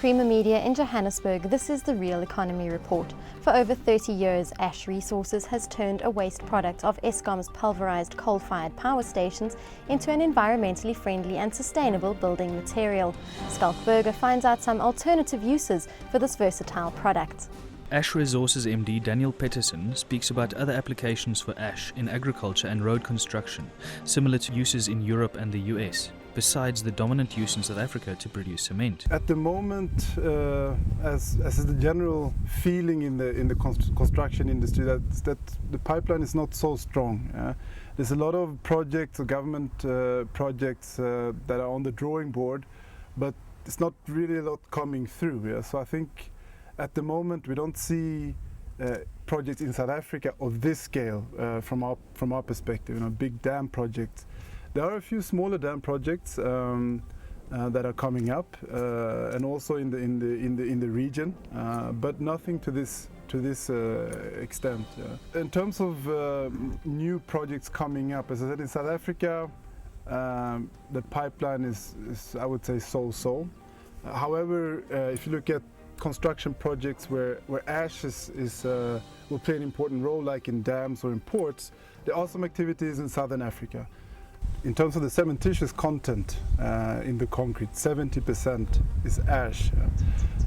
Creamer Media in Johannesburg, this is the Real Economy Report. For over 30 years, Ash Resources has turned a waste product of Eskom's pulverised coal-fired power stations into an environmentally friendly and sustainable building material. Schalk Burger finds out some alternative uses for this versatile product. Ash Resources MD Daniel Peterson speaks about other applications for ash in agriculture and road construction, similar to uses in Europe and the US, besides the dominant use in South Africa to produce cement. At the moment, as is the general feeling in the construction industry, that the pipeline is not so strong. There's a lot of projects, government projects that are on the drawing board, but it's not really a lot coming through. Yeah? So I think at the moment we don't see projects in South Africa of this scale from our perspective. Big dam projects. There are a few smaller dam projects that are coming up, and also in the region, but nothing to this extent. Yeah. In terms of new projects coming up, as I said, in South Africa, the pipeline is I would say so-so. However, if you look at construction projects where ash will play an important role, like in dams or in ports, there are some activities in Southern Africa. In terms of the cementitious content in the concrete, 70% is ash.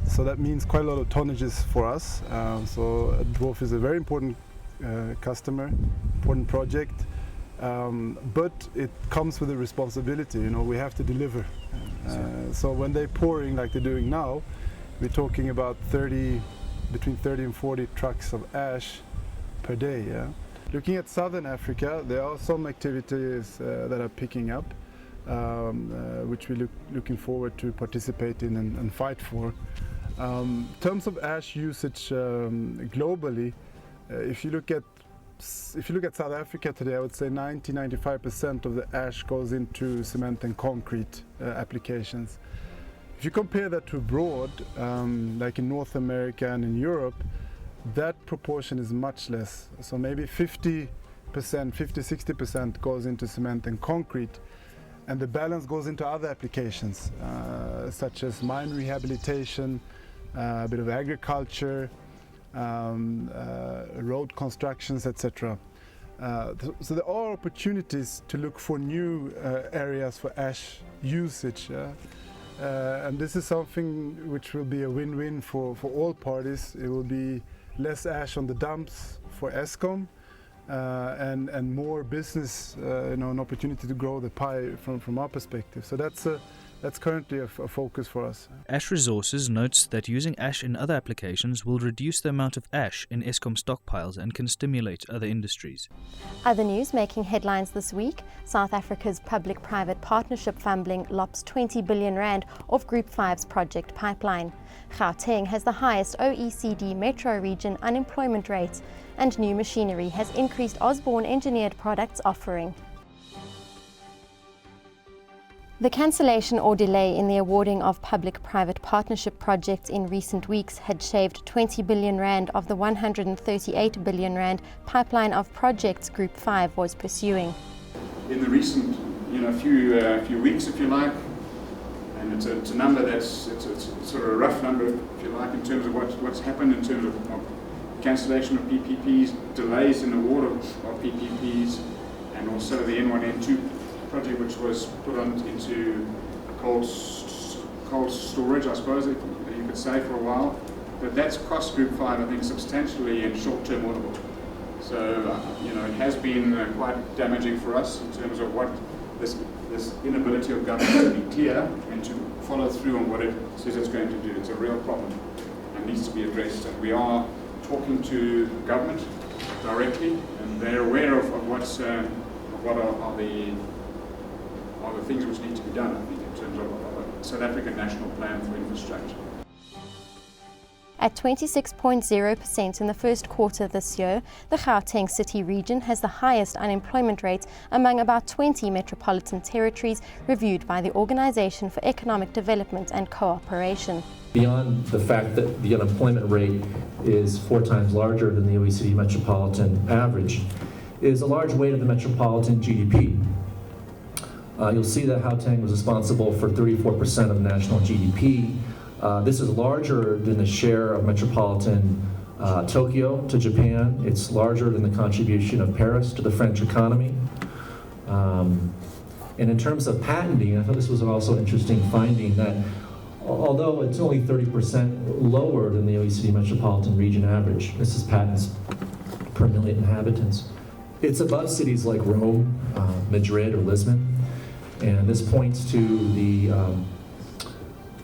So that means quite a lot of tonnages for us. So Dwarf is a very important customer, important project, but it comes with a responsibility. We have to deliver. So when they're pouring like they're doing now, we're talking about between 30 and 40 trucks of ash per day. Yeah? Looking at Southern Africa, there are some activities that are picking up, which we're looking forward to participate in and fight for. In terms of ash usage globally, if you look at South Africa today, I would say 90–95% of the ash goes into cement and concrete applications. If you compare that to abroad, like in North America and in Europe, that proportion is much less. So maybe 50–60% goes into cement and concrete, and the balance goes into other applications, such as mine rehabilitation, a bit of agriculture, road constructions, etc. So there are opportunities to look for new areas for ash usage. And this is something which will be a win-win for all parties. It will be less ash on the dumps for Eskom, and more business, an opportunity to grow the pie from our perspective. So that's currently a focus for us. Ash Resources notes that using ash in other applications will reduce the amount of ash in Eskom stockpiles and can stimulate other industries. Other news making headlines this week: South Africa's public-private partnership fumbling lops 20 billion rand off Group 5's project pipeline. Gauteng has the highest OECD metro region unemployment rate, and new machinery has increased Osborne engineered products offering. The cancellation or delay in the awarding of public-private partnership projects in recent weeks had shaved 20 billion rand of the 138 billion rand pipeline of projects Group 5 was pursuing. In the recent few weeks, if you like, and it's a number it's sort of a rough number, if you like, in terms of what's happened in terms of cancellation of PPPs, delays in award of PPPs, and also the N1, N2 project, which was put into cold storage, I suppose you could say, for a while. But that's cost Group 5, I think, substantially in short-term order book. So it has been quite damaging for us in terms of what this inability of government to be clear and to follow through on what it says it's going to do. It's a real problem and needs to be addressed. And we are talking to government directly, and they're aware of what are the things which need to be done, I think, in terms of a South African national plan for infrastructure. At 26.0% in the first quarter this year, the Gauteng city region has the highest unemployment rate among about 20 metropolitan territories reviewed by the Organisation for Economic Development and Cooperation. Beyond the fact that the unemployment rate is 4 times larger than the OECD metropolitan average, is a large weight of the metropolitan GDP. You'll see that Gauteng was responsible for 34% of national GDP, This is larger than the share of metropolitan Tokyo to Japan. It's larger than the contribution of Paris to the French economy. And in terms of patenting, I thought this was also an interesting finding that although it's only 30% lower than the OECD metropolitan region average, this is patents per million inhabitants, it's above cities like Rome, Madrid, or Lisbon. And this points to the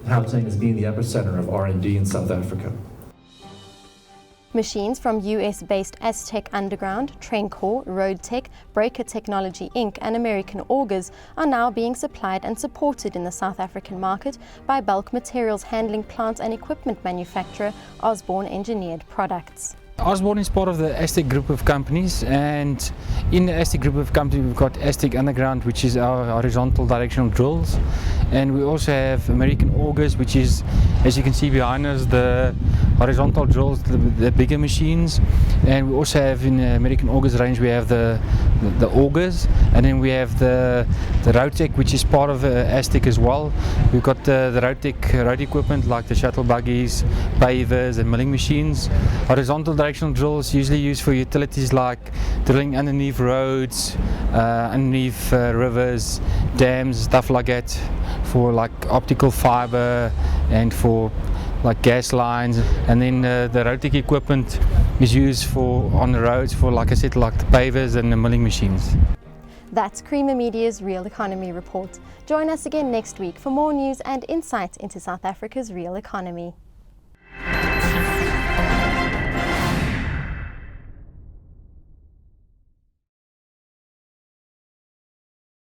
Gauteng as being the epicenter of R&D in South Africa. Machines from US-based Aztec Underground, Trencor, Roadtech, Breaker Technology Inc. and American Augers are now being supplied and supported in the South African market by bulk materials handling plant and equipment manufacturer Osborne Engineered Products. Osborne is part of the Aztec group of companies, and in the Aztec group of companies we've got Aztec Underground, which is our horizontal directional drills, and we also have American Augers, which is, as you can see behind us, the horizontal drills, the bigger machines. And we also have in the American Augers range, we have the augers, and then we have the Roadtech, which is part of Aztec as well. We've got the Roadtech road equipment like the shuttle buggies, pavers and milling machines. Horizontal directional drills usually used for utilities like drilling underneath roads, underneath rivers, dams, stuff like that, for like optical fiber and for like gas lines. And then the Roadtech equipment is used for on the roads for, like I said, like the pavers and the milling machines. That's Creamer Media's Real Economy Report. Join us again next week for more news and insight into South Africa's real economy.